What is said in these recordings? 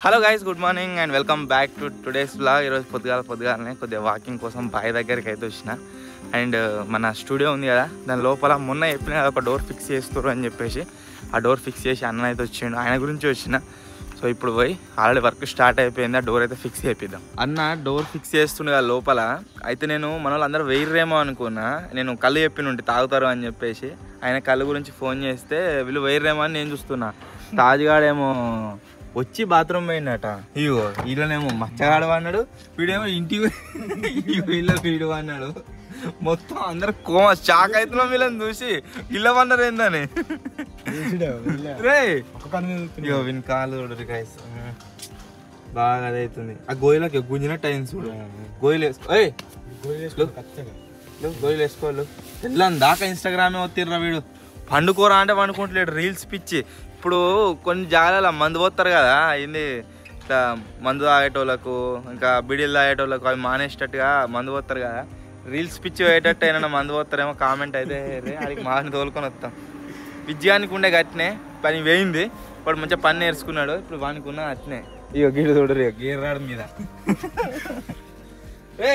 Hello guys, good morning and welcome back to today's vlog. ఈరోజు పొద్దుగాలనే కొద్దిగా walking కోసం bye దగ్గరికి అయితే వచ్చిన. అండ్ మన స్టూడియో ఉంది కదా, దాని లోపల మొన్న చెప్పిన ఒక డోర్ ఫిక్స్ చేస్తారు అని చెప్పేసి ఆ డోర్ ఫిక్స్ చేసి అన్న అయితే వచ్చిండు. ఆయన గురించి వచ్చిన. సో ఇప్పుడు పోయి ఆల్రెడీ వర్క్ స్టార్ట్ అయిపోయింది, ఆ డోర్ అయితే ఫిక్స్ చేపిద్దాం. అన్న డోర్ ఫిక్స్ చేస్తుండే కదా లోపల. అయితే నేను మన వాళ్ళు అందరూ వేయరేమో అనుకున్నా. నేను కళ్ళు చెప్పినుంటే తాగుతారు అని చెప్పేసి ఆయన కళ్ళు గురించి ఫోన్ చేస్తే వీళ్ళు వేయరేమో అని నేను చూస్తున్నా. తాజుగాడేమో వచ్చి బాత్రూమ్ పోయినట. ఇగో వీళ్ళనేమో మచ్చగాడు అన్నాడు, వీడేమో ఇంటికి వీళ్ళ వీడు అన్నాడు. మొత్తం అందరు షాక్ అవుతున్నాం వీళ్ళని చూసి. ఇళ్ళ వన్నారు ఏందని రే. ఇగో విని కాలు గైస్ బాగా అదవుతుంది. ఆ గోయిలకి గుంజినట్టు అయింది చూడు. గోయిలు వేసుకోవాలి. తెల్లని దాకా ఇన్స్టాగ్రామే వత్తిర్రా వీడు. పండుకోరా అంటే పండుకుంటలేడు, రీల్స్ పిచ్చి. ఇప్పుడు కొన్ని జాగాల మందు పోతారు కదా, ఏంది ఇట్లా మందు తాగేటోళ్ళకు ఇంకా బిడీలు తాగేటోళ్ళకు అవి మానేసేటట్టుగా మందు పోతారు కదా. రీల్స్ పిచ్చి పోయేటట్టు అయినా మందు పోతారేమో కామెంట్ అయితే అది మాని తోలుకొని వస్తాం. విజయానికి ఉండే గట్టినే పని వేయింది. వాడు మంచిగా పని నేర్చుకున్నాడు. ఇప్పుడు వానికి ఉన్న అట్నే. ఇక గీడు చూడరు, ఇక గీర్రాడు మీద. ఏ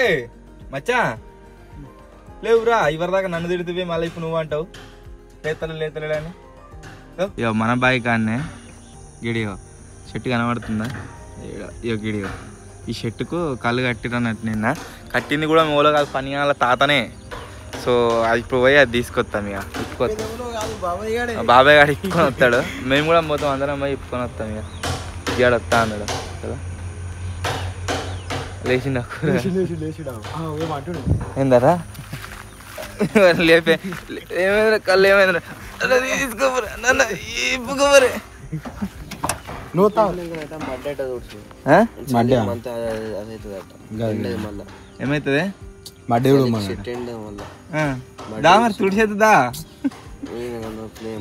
మచ్చా లేవురా, ఇవరిదాకా నన్ను తిడుతుంది, మళ్ళీ ఇప్పుడు నువ్వు అంటావు లేతలేడని. ఇక మన బాయ్ కాన్నే గిడియో షర్ట్ కనబడుతుందా? ఇక గిడియో ఈ షర్టుకు కళ్ళు కట్టిరన్నట్టు. నిన్న కట్టింది కూడా మూల కాదు, పని వాళ్ళ తాతనే. సో అది ఇప్పుడు పోయి అది తీసుకొస్తాం. ఇక ఇప్పుకొస్తాం, బాబాయ్ గారు ఇప్పుకొని వస్తాడు. మేము కూడా మొత్తం అందరం పోయి ఇప్పుకొని వస్తాం. ఇక ఇవాడు వస్తా అన్నాడు కదా. లేచిండా ఏందరా లేపే ఏమైందిరా, కళ్ళు ఏమైందిరా, తీసుకోమరే నన్ను ఇప్పుకోమరే. ఏమైతుంది దా మరి తుడిచేద్దా.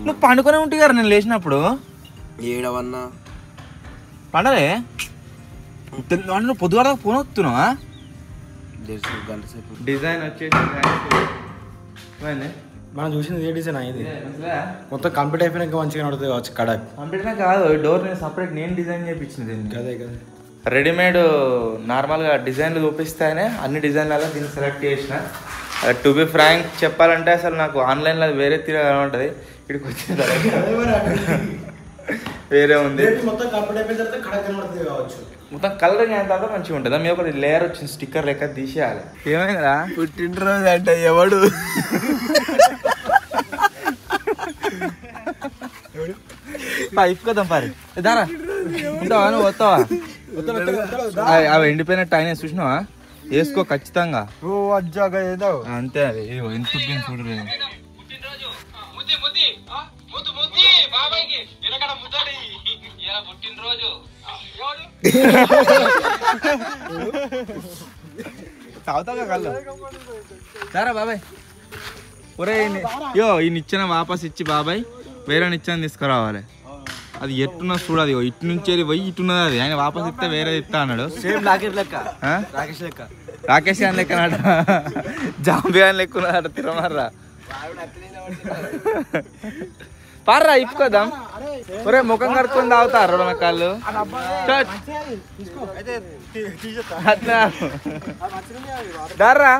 నువ్వు పండుకొనే ఉంటుంది కదా నేను లేచినప్పుడు. పండలే నువ్వు పొద్దుగా ఫోన్ వస్తున్నావా? డిజైన్ వచ్చేసి మనం చూసింది ఏ డిజైన్ అయింది మొత్తం కంప్లీట్ అయిపోయినాక మంచిగా నడుతుంది కావచ్చు. కడ కంప్లీట్ కాదు, డోర్ నేను సపరేట్ నేను డిజైన్ చేయించింది. అదే కదా, రెడీమేడ్ నార్మల్గా డిజైన్లు చూపిస్తాయనే అన్ని డిజైన్లలో దీన్ని సెలెక్ట్ చేసిన. టు బి ఫ్రాంక్ చెప్పాలంటే అసలు నాకు ఆన్లైన్లో వేరే తీరుగా ఉంటుంది. ఇక్కడికి వచ్చిన వేరే ఉంది. మొత్తం కంప్లీట్ అయిపోయిన తర్వాత కడ కనబడుతుంది కావచ్చు. మొత్తం కలరింగ్ అయిన తర్వాత మంచిగా ఉంటుంది. మీరు ఒకటి లేయర్ వచ్చింది, స్టిక్కర్ లెక్క తీసేయాలి. ఏమైందా పుట్టినరోజు అంటే ఎవడు ఇప్పుకోదాం పారి దారా ఉంటావా, నువ్వు వస్తావా? అవి ఎండిపోయినట్టు ఆయన చూసినావా? వేసుకో ఖచ్చితంగా. అంతే, అది ఎంత చూడరు. తాగుతాగా కళ్ళు సారా బాబాయ్. ఒరే యో ఈ నిచ్చెన వాపస్ ఇచ్చి బాబాయ్ వేరే నిచ్చెన తీసుకురావాలి. అది ఎట్టున్నా చూడదు, ఇటు నుంచి పోయి ఇటున్నది. అది ఆయన వాపస్ ఇస్తే వేరే ఇస్తా అన్నాడు. రాకేష్ అని లెక్కనాడ, జాంబీ అని లెక్కున్నాడ. తిరమర్రా పార్రా ఇప్పుకోదాం. ఒరే ముఖం కడుక్కొని తాగుతారు మన కాళ్ళు. దారా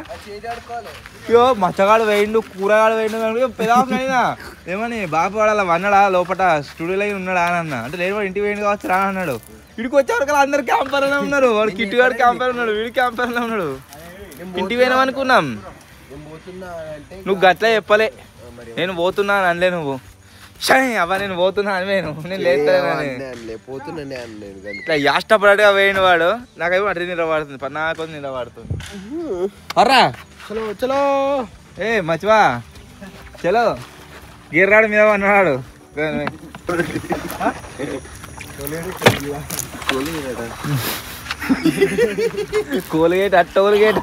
యో మచ్చగాడు వేయండు, కూరగాడు వేయండు. పెదాయినా ఏమని బాబు వాడు వన్నాడా లోపల స్టూడియోలో ఉన్నాడా అని అన్న. అంటే లేదు వాడు ఇంటికి వేయండి కావచ్చు రా అన్నాడు. ఇడికి వచ్చేవరకు అందరు క్యాంపర్లోనే ఉన్నారు. వాడు కిట్టుగాడు క్యాంపర్ ఉన్నాడు, వీడి క్యాంపర్లో ఉన్నాడు. ఇంటికి పోయినాం అనుకున్నాం. నువ్వు గట్లా చెప్పలే, నేను పోతున్నా అని అనలే నువ్వు. అవ్వ నేను పోతున్నా అని వేను, నేను ఇట్లా యాష్టపడగా వేయను వాడు. నాకేమో అటు నిలబడుతుంది, నాకు నిలబడుతుంది. అర్రా చలో చలో ఏ మచ్చివా చలో. గిర్రాడు మీద అన్నాడు. కోల్గేట్ అట్టోల్గేట్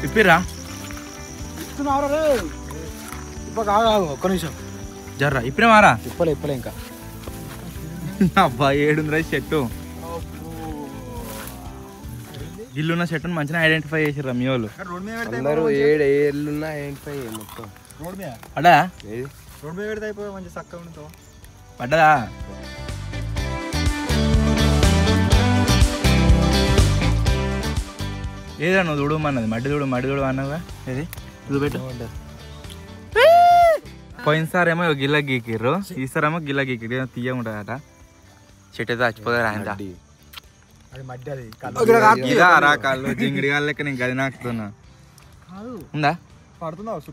ఇప్పిరా ఒక్క నిమిషం జర్రా ఇప్పుడే మారా. ఇప్పలే ఇంకా అబ్బా 700 షర్టు. గిల్లున్న చెట్టును మంచిగా ఐడెంటిఫై చేసిర్రా మీ వాళ్ళు అందరూ 7 ఏళ్ళున్నా ఐడెంటిఫై మొత్తం అడా రోడ్ మీద పెడితే అయిపోయి మంచి చక్కగా ఉంటావు. పడ్డదా ఏదా నువ్వు దుడుమన్నది మడ్డి దుడు అన్నావుగా ఏది చూపెట్టు. పోయినసారేమో గిల్ల గీకిర్రు ఈసారేమో గిల్ల గీకిర్రు తీయ ఉంటుందట చెట్టు అయితే చచ్చిపోతారు ఆయన కాళ్ళు జింగిడి కాళ్ళ లెక్క నేను గది నాకుతున్నా ఉందా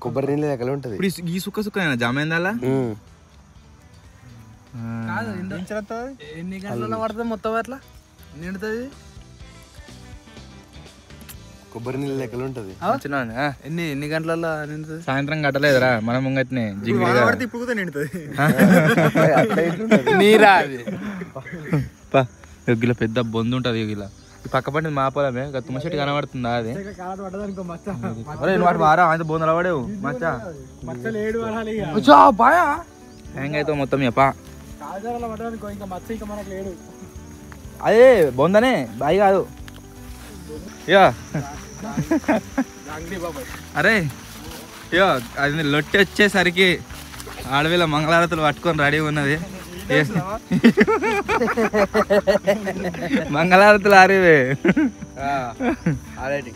కొబ్బరి నీళ్ళు ఎక్కడ ఉంటది ఇప్పుడు ఈ సుక్క జామైందా ఎన్ని గంటల పడుతుంది మొత్తం అట్లా నిండుతుంది కొబ్బరి నీళ్ళు ఎక్కడ ఉంటది ఎన్ని గంటలలో నిండుతుంది సాయంత్రం కట్టలేదురా మన ముంగట్నే జింగిడి ఇప్పుడు నిండుతుంది నీరా అది గిల్ల పెద్ద బొందు ఉంటది గిల్ల ఈ పక్క పండి మా పొలమే తుమ్మ చెట్టు కనబడుతుందా అది వాటి మారా అంత బొందలు పడేవు మచ్చా హ్యాంగ్ అవుతావు మొత్తం చెప్ప అదే బొందనే బాయి కాదు యా అరే యో అది లొట్టి వచ్చేసరికి ఆడవిల మంగళారతులు పట్టుకొని రెడీ ఉన్నది మంగళారతులు ఆరేవే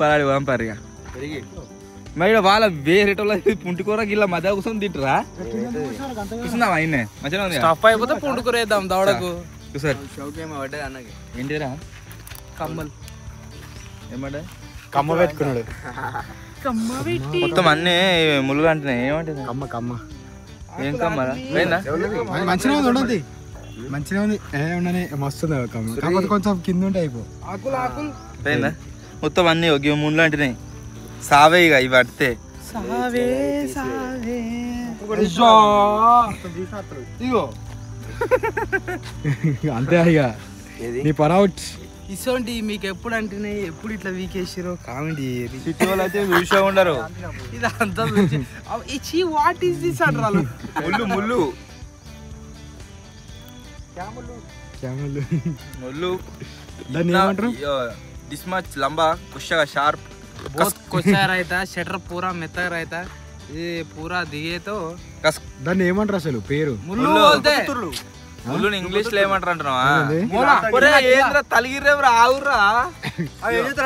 పరాడి పంపారు మరి వాళ్ళ వేరేటోళ్ళ పుంటికూర గిల్ల మధ్య కూర్చొని తింటరా చూస్తున్నావా ఆయన్నే మంచిగా ఉంది స్టఫ్ అయిపోతే పుండుకూర వేద్దాం దవడకు చూసారు అన్నకి ఏంటిరా కమ్మలు ఏమంటే కమ్మ పెట్టుకున్నాడు మొత్తం అన్నీ ముళ్ళు అంటున్నాయి ఏమంటుంది కమ్మ ఏం కమ్మరా పోయిందా మంచిగా ఉంది ఉండదు మంచిగా ఉంది ఉండని మస్తుంది కమ్మ కాకపోతే కొంచెం కింద ఉంటే అయిపో పోయిందా మొత్తం అన్నీ ఒక ముళ్ళు అంటున్నాయి సావే ఇక ఇవి పడితే అంతే ఇక నీ పరౌట్ ఇసోంటి మీకు ఎప్పుడు అంటున్నాయి ఎప్పుడు ఇట్లా వీకేసారో కామెడీ సిటీ వాళ్ళు అయితే చూసే ఉండరు ఇదంతా ఇచ్చి వాట్ ఈస్ దిస్ అంటారు ముళ్ళు ముళ్ళు దాన్ని ఏమంటారు దిస్ మచ్ లంబా కుషగా షార్ప్ కొచ్చా రైతా షటర్ పూరా మెత్తగా రైతా ఇది పూరా దిగేతో దాన్ని ఏమంటారు అసలు పేరు ముళ్ళు ముళ్ళు ఇంగ్లీష్ లో ఏమంటారు అంటున్నావా తలిగిరేవరా ఆవురా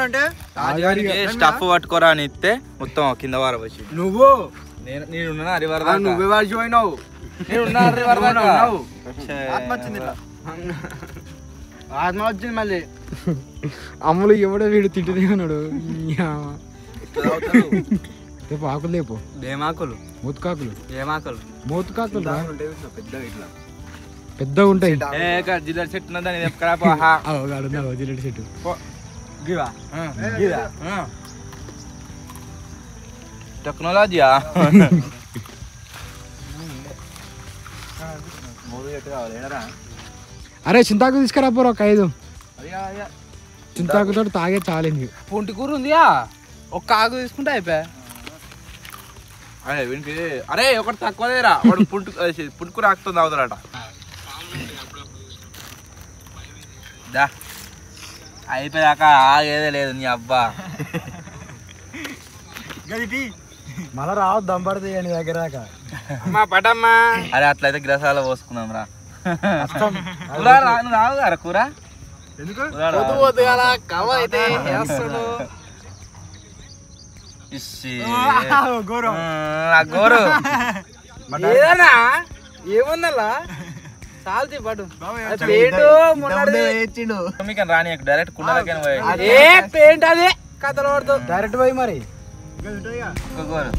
అంటే స్టఫ్ పట్టుకోరా అని ఇస్తే మొత్తం కింద వార వచ్చి నువ్వు నేనున్నా అరివార నువ్వే వాడి పోయినావు నేనున్నా అరివార ఆత్మ వచ్చింది మళ్ళీ అమ్ములు ఎవడో వీడు తింటుదే ఉన్నాడు రేపు ఆకులు లేపు ఏమాకులు మూతకాకులు ఏమాకులు మూతకాకులు పెద్దగా ఇట్లా పెద్దగా ఉంటాయి జిల్లా చెట్టు ఉన్నదని జిల్లెట్ చెట్టు టెక్నాలజీయా అరే చింతాకు తీసుకురా పోరా ఒక 5 చింతాకుతో తాగే చాలింది పొంటి కూర ఉందియా ఒక్క ఆకు తీసుకుంటే అయిపోయా అరే వీనికి అరే ఒకటి తక్కువదేరా వాడు పుట్టుకు రాకుతుంది అవుతారట దా అయిపోయాక ఆగేదే లేదు నీ అబ్బా మళ్ళా రావద్దు దంపడితే నీ దగ్గర దాకా అమ్మా పటమ్మా అరే అట్లయితే గ్రసాల పోసుకున్నాం రా నువ్వు రావు గారా కూర గోరు ఏదన్నా ఏమన్నా చాలు పడు మీకు రాని డైరెక్ట్ కుండలకైనా పోయి ఏ పెయింట్ అదే కథలు పడుతుంది డైరెక్ట్ పోయి మరి గోరు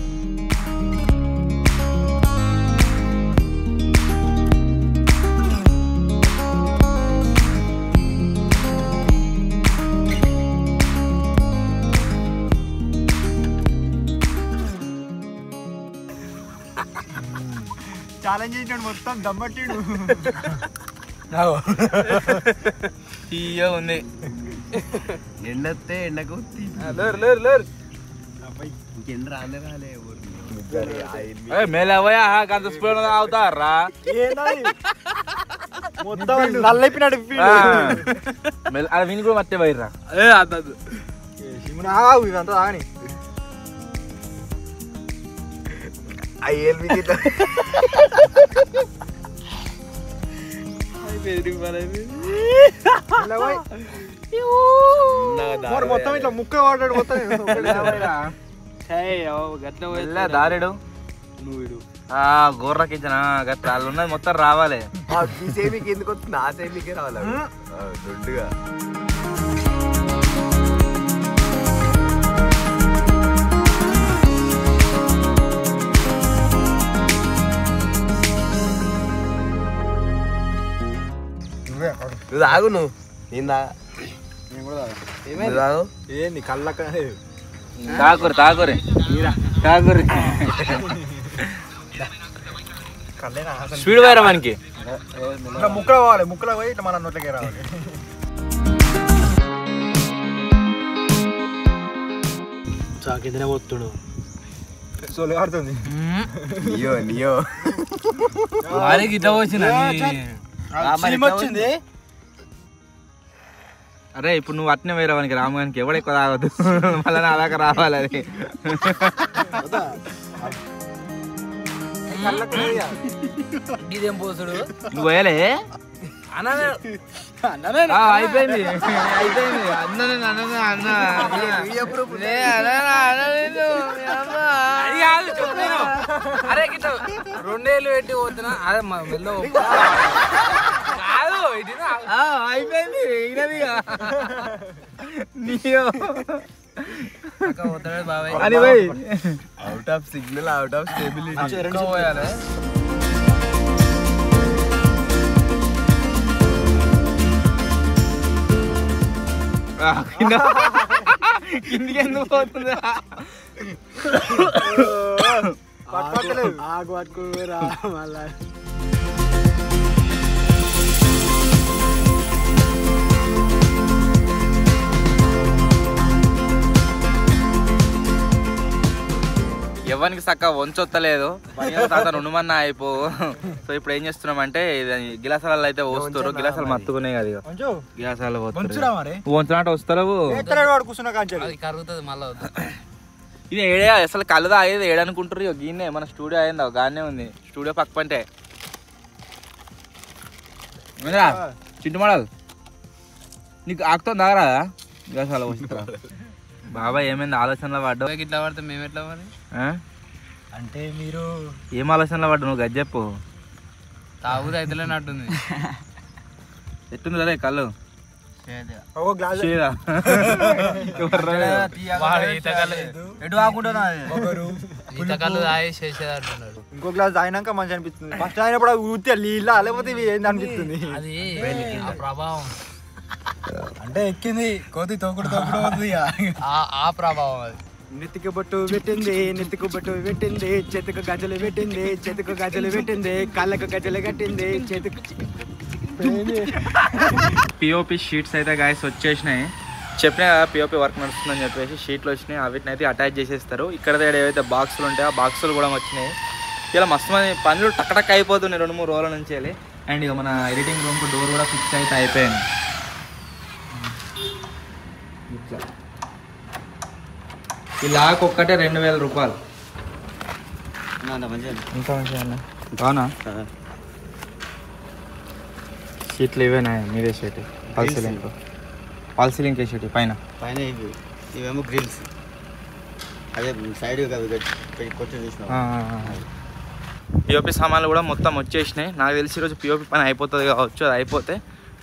ఛాలెంజ్ చేసినాడు మొత్తం దమ్మట్టిడు తీయ ఉంది ఎండొస్తే ఎండకు ఇంకెండ రాలే మేలే పోయా అంత స్పీడ్ అవుతారా మొత్తం నల్లైపోయినాడు విని కూడా మత్తే పోయిర్రా ఇదంతా తాగని మొత్తం ఇట్లా ముక్క వాడాడు మొత్తం దారేడు గోర్ర కిచెన్ గట్ల వాళ్ళు ఉన్నది మొత్తం రావాలి. ఈ సేమికి ఎందుకు వస్తుంది? ఆ సేమికే రావాలి దొడ్డుగా. నువ్వు తాగు, నువ్వు నేను తాగు. ఏంది కళ్ళక తాగురి తాగురి తాగురి స్పీడ్ పోయారా మనకి. ముక్కలు పోవాలి, ముక్కలు పోయి ఇట్లా మన నోట్లకే రావాలి. చాకిందనే పోతుడు సోలు ఆడుతుంది నియో నియో గిట్ట వచ్చింది. వచ్చింది. అరే ఇప్పుడు నువ్వు అట్నే వేరే వానికి రామగానికి ఎవడు ఎక్కువ తాగొద్దు, మళ్ళీ నా దాకా రావాలి అది. ఇదేం పోసుడు నువ్వు పోయలే అయిపోయింది అయిపోయింది అరే గిట్ట 2 ఏళ్ళు పెట్టి పోతున్నా. అదే మెల్లో కాదు అయిపోయింది బాబాయ్ అని పోయి out of signal, out of stability. పోయాలి. కిందికి ఎందుకు పోతుందా? ఆగు పట్టుకోరా మళ్ళా. ఎవరికి చక్కగా వంచొత్తలేదు, తాత 2 మంది అయిపో. సో ఇప్పుడు ఏం చేస్తున్నామంటే గిలాసాలలో అయితే పోస్తారు, గిలాసాలు మత్తుకునే కదా గిలాసాలు వంచినట్టు వస్తారు. అది కరుగుతుంది మళ్ళీ. ఇది ఏడే అసలు కళ్ళు తాగేది ఏడనుకుంటారు. గీనే మన స్టూడియో అయింది, గానే ఉంది స్టూడియో పక్క పంటే. చింటు మోడల్ నీకు ఆకుతో తాగరా గిలాసాలు పోస్తారా? బాబాయ్ ఏమైంది ఆలోచనలో పడ్డావు? ఇట్లా పడితే మేము ఎట్లా మరి? అంటే మీరు ఏం ఆలోచనలో పడ్డావు నువ్వు గది చెప్పు. తాగుది అయితేలేనట్టుంది. ఎట్టుంది రే కళ్ళు? ఒక గ్లాస్ ఈతకల్లు తాగి చేసేది అంటున్నాడు. ఇంకో గ్లాస్ తాగినాక మంచి అనిపిస్తుంది. ఫస్ట్ తాగినప్పుడు ఊరితే నీళ్ళ లేకపోతే ఇవి ఏంది అనిపిస్తుంది. అది ఆ ప్రభావం అంటే ఎక్కింది కోతి తోకుడు తోకుడు అవుతుంది. ఆ ప్రభావం అది. నెత్తికి బొట్టు పెట్టింది, నెత్తికి బొట్టు పెట్టింది, చేతికి గజలు పెట్టింది, చేతికి గజలు పెట్టింది, కాళ్ళకు గజలు కట్టింది, చేతికి పిఓపి షీట్స్ అయితే గాయస్ వచ్చేసినాయి. చెప్పినా కదా పిఓపి వర్క్ నడుస్తుందని చెప్పేసి షీట్లు వచ్చినాయి. వీటిని అయితే అటాచ్ చేసేస్తారు. ఇక్కడ ఏవైతే బాక్సులు ఉంటాయో ఆ బాక్సులు కూడా వచ్చినాయి. ఇలా మస్తు మంది పనులు టక్ అయిపోతున్నాయి 2-3 రోజుల నుంచి వెళ్ళి. అండ్ ఇక మన ఎడిటింగ్ రూమ్కి డోర్ కూడా ఫిక్స్ అయితే అయిపోయింది. ఈ లాక్ ఒక్కటే 2000 రూపాయలు. ఇంకా మంచిగా బాగున్నా షీట్లు ఇవేనా మీదే షీట్ ఫాల్ సీలింగ్ వేసేటి పైన పైన ఇవేమో గ్రిల్స్, అదే సైడ్ పిఓపి సామాన్లు కూడా మొత్తం వచ్చేసినాయి. నాకు తెలిసి ఈరోజు పిఓపి పని అయిపోతుంది కావచ్చు. అది అయిపోతే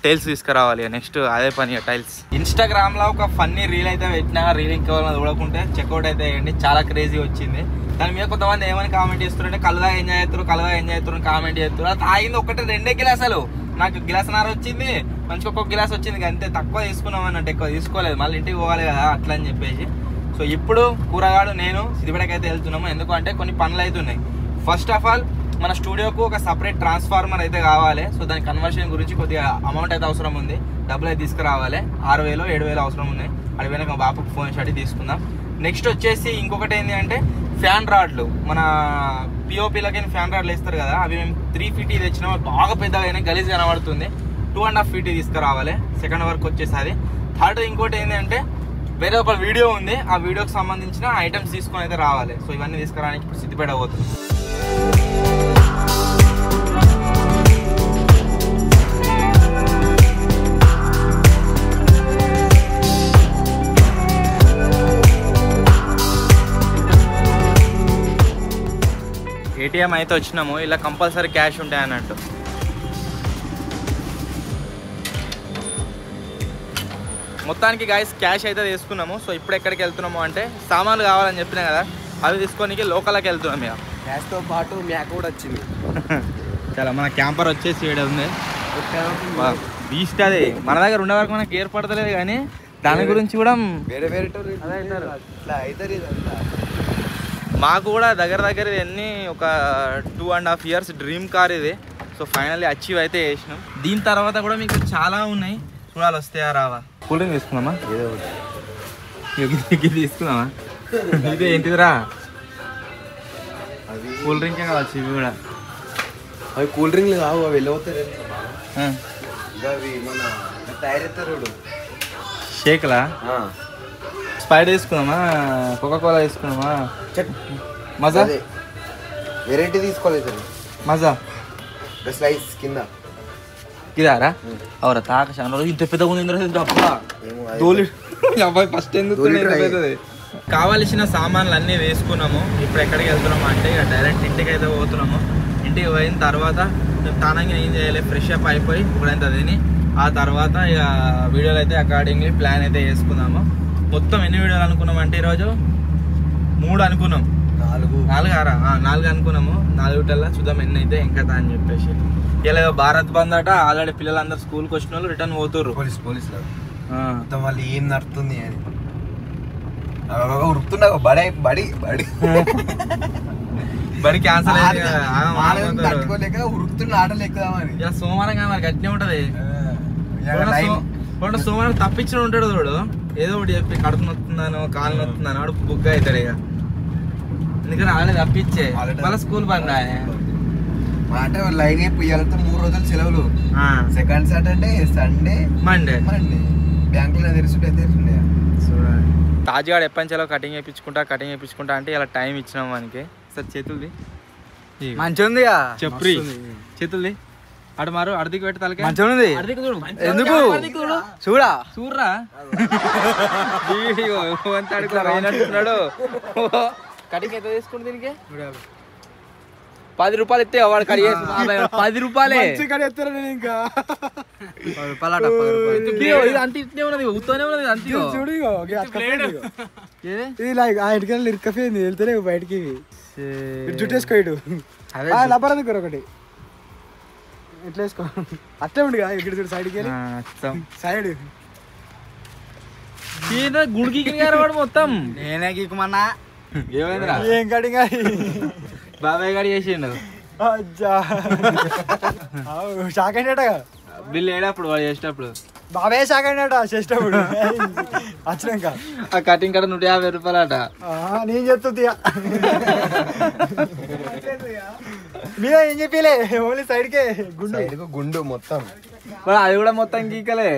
టైల్స్ తీసుకురావాలి. నెక్స్ట్ అదే పని టైల్స్. ఇన్స్టాగ్రామ్లో ఒక ఫన్నీ రీల్ అయితే పెట్టినా, రీల్ ఇంకెవరైనా చూడకుంటే చెక్అవుట్ అయితే వేయండి. చాలా క్రేజీ వచ్చింది. దాని మీద కొంతమంది ఏమని కామెంట్ చేస్తున్నారంటే కలుగా ఎంజాయ్ చేస్తారు కామెంట్ చేస్తారు. అది తాగింది ఒకటి 2 గిలాసాలు. నాకు గిలాసనార వచ్చింది, మంచిగా ఒక్కొక్క గిలాస్ వచ్చింది, అంతే. తక్కువ తీసుకున్నాం అన్నట్టు, ఎక్కువ తీసుకోలేదు. మళ్ళీ ఇంటికి పోవాలి కదా అట్లా అని చెప్పేసి. సో ఇప్పుడు కూరగాడు నేను సిద్దిపేటకి అయితే వెళ్తున్నాము. ఎందుకంటే కొన్ని పనులు అయితే ఉన్నాయి. ఫస్ట్ ఆఫ్ ఆల్ మన స్టూడియోకు ఒక సపరేట్ ట్రాన్స్ఫార్మర్ అయితే కావాలి. సో దాని కన్వర్షన్ గురించి కొద్దిగా అమౌంట్ అయితే అవసరం ఉంది. డబ్బులు అయితే తీసుకురావాలి. 6000-7000 అవసరం ఉన్నాయి. అడిగిపోయినా మా బాపుకి ఫోన్ చేసి తీసుకుందాం. నెక్స్ట్ వచ్చేసి ఇంకొకటి ఏంటి అంటే ఫ్యాన్ రాడ్లు. మన పిఓపిలకి ఫ్యాన్ రాడ్లు వేస్తారు కదా, అవి మేము 3 feet తెచ్చినాం. బాగా పెద్దగా అయినా గలీజ్ కనబడుతుంది. 2.5 feet తీసుకురావాలి. సెకండ్ వర్క్ వచ్చేసి అది. థర్డ్ ఇంకోటి ఏంటి అంటే వేరే ఒక వీడియో ఉంది, ఆ వీడియోకి సంబంధించిన ఐటమ్స్ తీసుకొని అయితే రావాలి. సో ఇవన్నీ తీసుకురావడానికి ఇప్పుడు సిద్దిపేట పోతుంది. ఏటీఎం అయితే వచ్చినాము. ఇలా కంపల్సరీ క్యాష్ ఉంటాయి అన్నట్టు. మొత్తానికి గాయస్ క్యాష్ అయితే తీసుకున్నాము. సో ఇప్పుడు ఎక్కడికి వెళ్తున్నాము అంటే సామాన్లు కావాలని చెప్పినా కదా, అవి తీసుకోనికి లోకల్కి వెళ్తున్నాం. ఇక గ్యాస్తో పాటు మ్యాక్ కూడా వచ్చింది. చాలా మన క్యాంపర్ వచ్చేసి ఈడ ఉంది. బీస్ట్ అది మన దగ్గర ఉండే వరకు మనకి ఏర్పడతలేదు, కానీ దాని గురించి కూడా వేరే వేరే మాకు కూడా దగ్గర ఎన్ని ఒక 2.5 years డ్రీమ్ కార్ ఇది. సో ఫైనల్లీ అచీవ్ అయితే చేసినాం. దీని తర్వాత కూడా మీకు చాలా ఉన్నాయి, చూడాలి వస్తాయా రావా. కూల్ డ్రింక్ తీసుకుందామా? ఇది తీసుకుందామా? ఇది ఏంటిదిరా? కూల్ డ్రింకే కావచ్చు ఇవి కూడా. అవి కూల్ డ్రింక్లు కావు, అవి వెళ్ళిపోతారు. అవి మన తయారెత్తారు షేక్లా. స్ప్రైట్ తీసుకుందామా, కోకా-కోలా తీసుకుందామా, మజా వెరైటీ తీసుకోలేదు. మజా స్లైస్ కింద ఇదారా అవరా తాక చాలా ఇంత పెద్దగా ఉంది. అబ్బాయి ఫస్ట్ ఎందుకు కావాల్సిన సామాన్లు అన్నీ వేసుకున్నాము. ఇప్పుడు ఎక్కడికి వెళ్తున్నాము అంటే ఇక డైరెక్ట్ ఇంటికి అయితే పోతున్నాము. ఇంటికి పోయిన తర్వాత తానంగా ఏం చేయాలి, ఫ్రెష్ అప్ అయిపోయి ఇప్పుడైతే తిని ఆ తర్వాత ఇక వీడియోలు అయితే అకార్డింగ్లీ ప్లాన్ అయితే వేసుకున్నాము. మొత్తం ఎన్ని వీడియోలు అనుకున్నాం అంటే ఈరోజు 3 అనుకున్నాం. 4 అనుకున్నాము. 4 చూద్దాం ఎన్ని అయితే ఇంకా అని చెప్పేసి. ఇలా భారత్ బంద్ అట, ఆల్రెడీ పిల్లలందరూ స్కూల్కి వచ్చిన వాళ్ళు రిటర్న్ పోతుర్రు. పోలీసులు వాళ్ళు ఏం నడుతుంది అని ఉరుకుతున్నా. బడి క్యాన్సల్ తట్టుకోలేక ఉరుకుతున్న ఆటలు ఎక్కుదామని. ఇలా సోమవారం మరి గట్టినే ఉంటది. సోమవారం తప్పించిన ఉంటాడు చూడు, ఏదో ఒకటి చెప్పి కడుపు నొత్తుందానో కాలు నొత్తుందానో వాడు బుగ్గ అవుతాడు. ఇక ఎందుకంటే ఆల్రెడీ తప్పించే మళ్ళీ స్కూల్ బంద్ మాట లైన్ అయిపోయాలంటే 3 రోజులు సెలవులు. సెకండ్ సాటర్డే, సండే, మండే బ్యాంకులో తెరుచుంటే తాజ్గాడు ఎప్పటించాలో కటింగ్ వేయించుకుంటా అంటే ఇలా టైం ఇచ్చినాం మనకి. సార్ చేతులది మంచిగా ఉంది చెప్పి చేతులది అటు మారు అడికి పెట్టి తలకి మంచిగా ఉంది. ఎందుకు చూడరా అడుగుతున్నాడు. కటింగ్ ఎంత తీసుకుంటు దీనికి 10 రూపాయలు ఇస్తే వాడు కడి 10 రూపాయలే. ఇంకా అంత ఇట్నే ఉన్నది, ఉత్తనే ఉన్నది అంతే. చూడు ఇది లైక్ ఆ ఇటుకలు ఇరుకపోయింది, వెళ్తేనే బయటికి జుట్టేసుకోడు. లబ్బర్ అందుకు ఒకటి ఎట్లా వేసుకో అట్లే ఉండి ఇక్కడ చూడు సైడ్కి సైడ్ గుడికి వాడు మొత్తం. నేనే గీకుమన్నా ఏమైందిరా? ఏం కటింగ్ బాబాయ్ గారు చేసిండు. షాక్ అయినట్టుగా బిల్లు వేడప్పుడు వాడు చేసేటప్పుడు బాబాయ్ షాక్ అయినట్ట చేసేటప్పుడు వచ్చినాక ఆ కటింగ్ కాడ 150 రూపాయలు అట. నేను చెప్తుంది మీద ఏం చెప్పలే, ఓన్లీ సైడ్కే గుండు మొత్తం అది కూడా మొత్తం గీకలే.